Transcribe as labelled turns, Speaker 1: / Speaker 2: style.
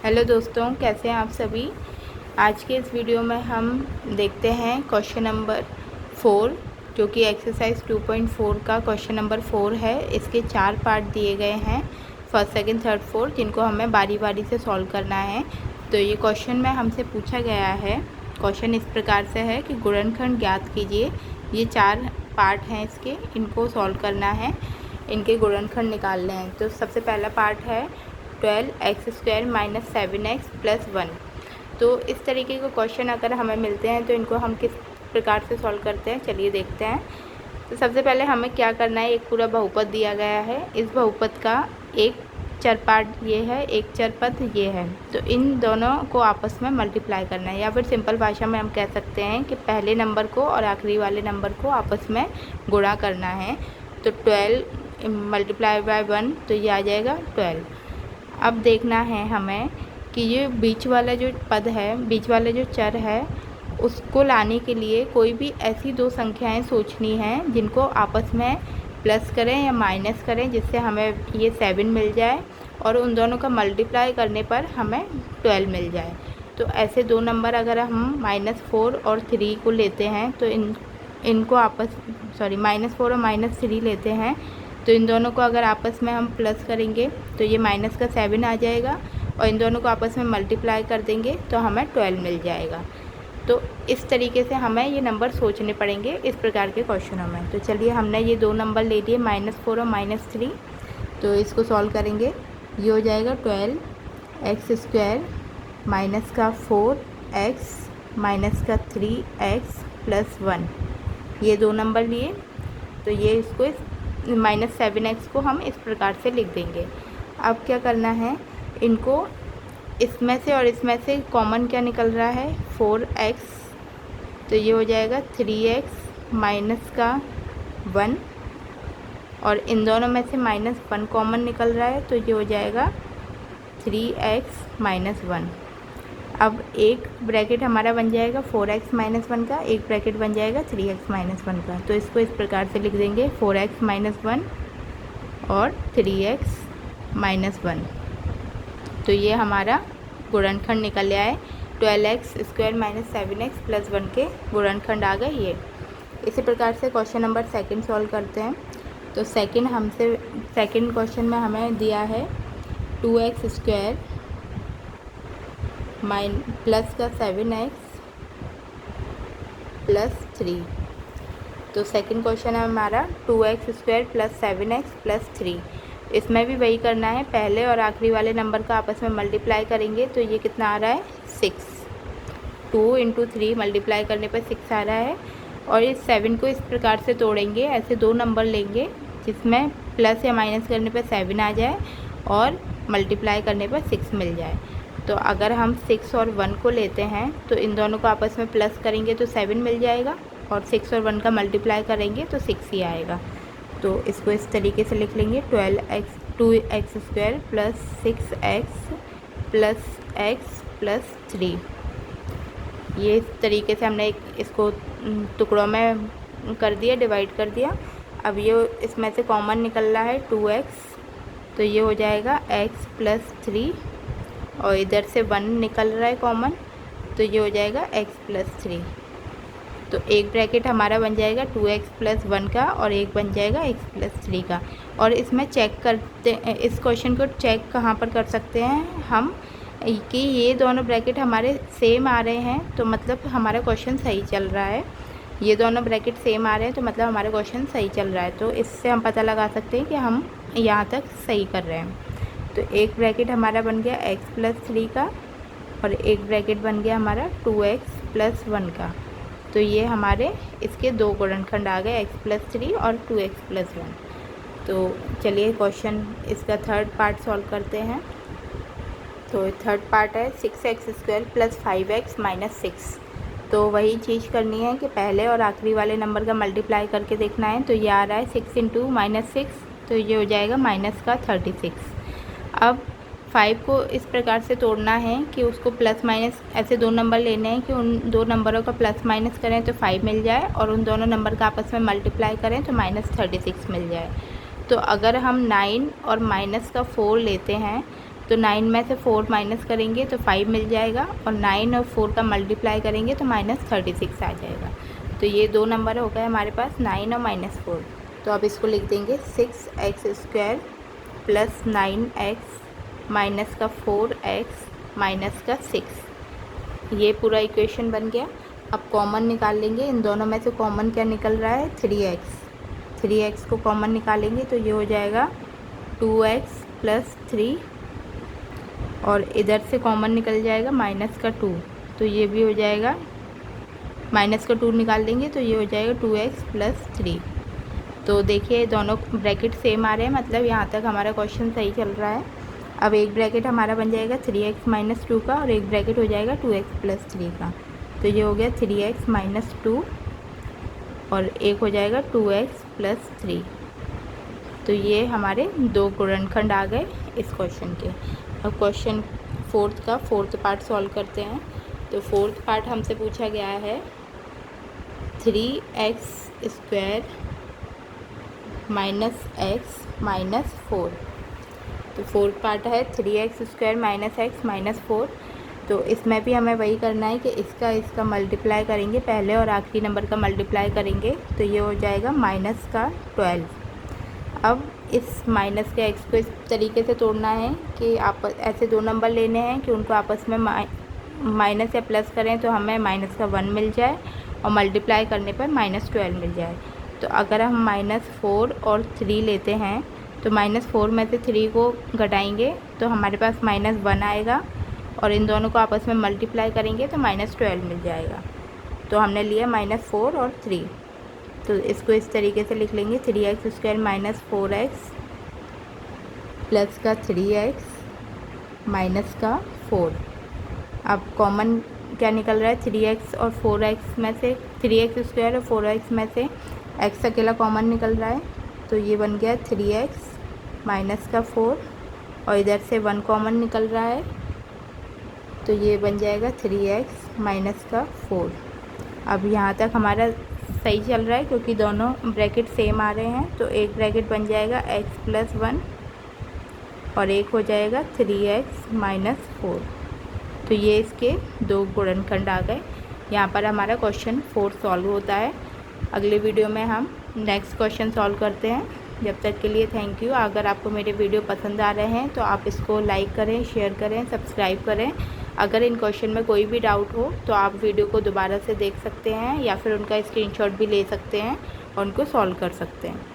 Speaker 1: Hello दोस्तों, कैसे हैं आप सभी। आज के इस वीडियो में हम देखते हैं क्वेश्चन नंबर 4 जो कि एक्सरसाइज 2.4 का क्वेश्चन नंबर 4 है। इसके 4 पार्ट दिए गए हैं, फर्स्ट सेकंड थर्ड फोर्थ, जिनको हमें बारी बारी से सॉल्व करना है। तो ये क्वेश्चन में हमसे पूछा गया है, क्वेश्चन इस प्रकार से है कि गुणनखंड ज्ञात कीजिए। ये 4 पार्ट हैं इसके, इनको सॉल्व करना है, इनके गुणनखंड निकालने हैं। तो सबसे पहला पार्ट है 12x² - 7x + 1। तो इस तरीके के क्वेश्चन अगर हमें मिलते हैं तो इनको हम किस प्रकार से सॉल्व करते हैं, चलिए देखते हैं। तो सबसे पहले हमें क्या करना है, एक पूरा बहुपद दिया गया है, इस बहुपद का एक चरपाट ये है, एक चरपद ये है। तो इन दोनों को आपस में मल्टीप्लाई करना है, या फिर सिंपल भाषा में हम कह सकते हैं कि पहले नंबर को और आखिरी वाले नंबर को आपस में गुणा करना है। तो 12 × 1, तो ये आ जाएगा 12। अब देखना है हमें कि ये बीच वाला जो पद है, बीच वाला जो चर है, उसको लाने के लिए कोई भी ऐसी दो संख्याएं सोचनी हैं जिनको आपस में प्लस करें या माइनस करें, जिससे हमें ये 7 मिल जाए और उन दोनों का मल्टीप्लाई करने पर हमें 12 मिल जाए। तो ऐसे दो नंबर अगर हम -4 और 3 को लेते हैं तो इनको आपस -4 और -3 लेते हैं, तो इन दोनों को अगर आपस में हम प्लस करेंगे तो ये माइनस का 7 आ जाएगा, और इन दोनों को आपस में मल्टीप्लाई कर देंगे तो हमें 12 मिल जाएगा। तो इस तरीके से हमें ये नंबर सोचने पड़ेंगे इस प्रकार के क्वेश्चनों में। तो चलिए, हमने ये दो नंबर ले लिए, -4 और -3, तो इसको सॉल्व करेंगे। ये हो जाएगा 12x² - 4x - 3x + 1। ये दो नंबर लिए, तो ये इसको -7x को हम इस प्रकार से लिख देंगे। अब क्या करना है, इनको इसमें से और इसमें से कॉमन क्या निकल रहा है, 4x, तो ये हो जाएगा 3x - 1, और इन दोनों में से -1 कॉमन निकल रहा है, तो ये हो जाएगा 3x - 1। अब एक ब्रैकेट हमारा बन जाएगा 4x - 1 का, एक ब्रैकेट बन जाएगा 3x - 1 का। तो इसको इस प्रकार से लिख देंगे, 4x - 1 और 3x - 1। तो ये हमारा गुणनखंड निकल आया है। 12x² - 7x + 1 के गुणनखंड आ गए ये। इसी प्रकार से क्वेश्चन नंबर 2 सॉल्व करते हैं। तो सेकंड क्वेश्चन में हमें दिया है 2x² प्लस का 7x + 3। तो सेकंड क्वेश्चन है हमारा 2x² + 7x + 3। इसमें भी वही करना है, पहले और आखिरी वाले नंबर का आपस में मल्टीप्लाई करेंगे तो ये कितना आ रहा है, 6। 2 × 3 मल्टीप्लाई करने पर 6 आ रहा है। और इस 7 को इस प्रकार से तोड़ेंगे, ऐसे दो नंबर लेंगे जिसमें प्लस या माइनस करने पर 7 आ जाए और मल्टीप्लाई करने पर 6 मिल जाए। तो अगर हम 6 और 1 को लेते हैं तो इन दोनों को आपस में प्लस करेंगे तो 7 मिल जाएगा, और 6 और 1 का मल्टीप्लाई करेंगे तो 6 ही आएगा। तो इसको इस तरीके से लिख लेंगे, 2x² + 6x + x + 3। ये इस तरीके से हमने इसको टुकड़ों में कर दिया, डिवाइड कर दिया। अब ये इसमें से कॉमन निकल रहा है 2x, तो ये हो जाएगा x + 3, और इधर से 1 निकल रहा है कॉमन, तो ये हो जाएगा x + 3। तो एक ब्रैकेट हमारा बन जाएगा 2x + 1 का, और एक बन जाएगा x + 3 का। और इसमें चेक करते, इस क्वेश्चन को चेक कहाँ पर कर सकते हैं हम, कि ये दोनों ब्रैकेट हमारे सेम आ रहे हैं तो मतलब हमारा क्वेश्चन सही चल रहा है। ये दोनों ब्रैकेट सेम आ रहे हैं तो मतलब हमारा क्वेश्चन सही चल रहा है। तो इससे हम पता लगा सकते हैं कि हम यहाँ तक सही कर रहे हैं। तो एक ब्रैकेट हमारा बन गया x + 3 का, और एक ब्रैकेट बन गया हमारा 2x + 1 का। तो ये हमारे इसके दो गुणनखंड आ गए, x + 3 और 2x + 1। तो चलिए क्वेश्चन इसका थर्ड पार्ट सॉल्व करते हैं। तो थर्ड पार्ट है 6x² + 5x - 6। तो वही चीज़ करनी है कि पहले और आखिरी वाले नंबर का मल्टीप्लाई करके देखना है। तो ये आ रहा है 6 × -6, तो ये हो जाएगा -36। अब 5 को इस प्रकार से तोड़ना है कि उसको प्लस माइनस, ऐसे दो नंबर लेने हैं कि उन दो नंबरों का प्लस माइनस करें तो 5 मिल जाए, और उन दोनों नंबर का आपस में मल्टीप्लाई करें तो -36 मिल जाए। तो अगर हम 9 और -4 लेते हैं तो 9 में से 4 माइनस करेंगे तो 5 मिल जाएगा, और 9 और 4 का मल्टीप्लाई करेंगे तो -36 आ जाएगा। तो ये दो नंबर हो गए हमारे पास, 9 और -4। तो अब इसको लिख देंगे 6x² प्लस 9x माइनस का 4x माइनस का 6। ये पूरा इक्वेशन बन गया। अब कॉमन निकाल लेंगे, इन दोनों में से कॉमन क्या निकल रहा है, 3x को कॉमन निकालेंगे तो ये हो जाएगा 2x प्लस 3, और इधर से कॉमन निकल जाएगा माइनस का 2, तो ये भी हो जाएगा, माइनस का 2 निकाल देंगे तो ये हो जाएगा 2x प्लस 3। तो देखिए दोनों ब्रैकेट सेम आ रहे हैं, मतलब यहाँ तक हमारा क्वेश्चन सही चल रहा है। अब एक ब्रैकेट हमारा बन जाएगा 3x माइनस 2 का, और एक ब्रैकेट हो जाएगा 2x प्लस 3 का। तो ये हो गया 3x माइनस 2, और एक हो जाएगा 2x प्लस 3। तो ये हमारे दो गुणनखंड आ गए इस क्वेश्चन के। अब क्वेश्चन फोर्थ पार्ट सॉल्व करते हैं। तो फोर्थ पार्ट हमसे पूछा गया है 3x² माइनस x माइनस 4। तो फोर्थ पार्ट है 3x² माइनस x माइनस 4। तो इसमें भी हमें वही करना है कि इसका मल्टीप्लाई करेंगे पहले, और आखिरी नंबर का मल्टीप्लाई करेंगे तो ये हो जाएगा माइनस का 12। अब इस माइनस के x को इस तरीके से तोड़ना है कि आप ऐसे दो नंबर लेने हैं कि उनको आपस में माइनस या प्लस करें तो हमें माइनस का 1 मिल जाए, और मल्टीप्लाई करने पर -12 मिल जाए। तो अगर हम -4 और 3 लेते हैं तो -4 में से 3 को घटाएंगे तो हमारे पास -1 आएगा, और इन दोनों को आपस में मल्टीप्लाई करेंगे तो -12 मिल जाएगा। तो हमने लिया -4 और 3। तो इसको इस तरीके से लिख लेंगे 3x² माइनस 4x प्लस का 3x माइनस का 4। अब कॉमन क्या निकल रहा है, 3x और 4x में से 3x² और 4x में से x अकेला कॉमन निकल रहा है, तो ये बन गया 3x माइनस का 4, और इधर से 1 कॉमन निकल रहा है तो ये बन जाएगा 3x माइनस का 4। अब यहाँ तक हमारा सही चल रहा है क्योंकि दोनों ब्रैकेट सेम आ रहे हैं। तो एक ब्रैकेट बन जाएगा x प्लस 1, और एक हो जाएगा 3x माइनस 4। तो ये इसके दो गुणनखंड आ गए। यहाँ पर हमारा क्वेश्चन 4 सॉल्व होता है। अगले वीडियो में हम नेक्स्ट क्वेश्चन सॉल्व करते हैं। जब तक के लिए थैंक यू। अगर आपको मेरे वीडियो पसंद आ रहे हैं तो आप इसको लाइक करें, शेयर करें, सब्सक्राइब करें। अगर इन क्वेश्चन में कोई भी डाउट हो तो आप वीडियो को दोबारा से देख सकते हैं, या फिर उनका स्क्रीनशॉट भी ले सकते हैं और उनको सॉल्व कर सकते हैं।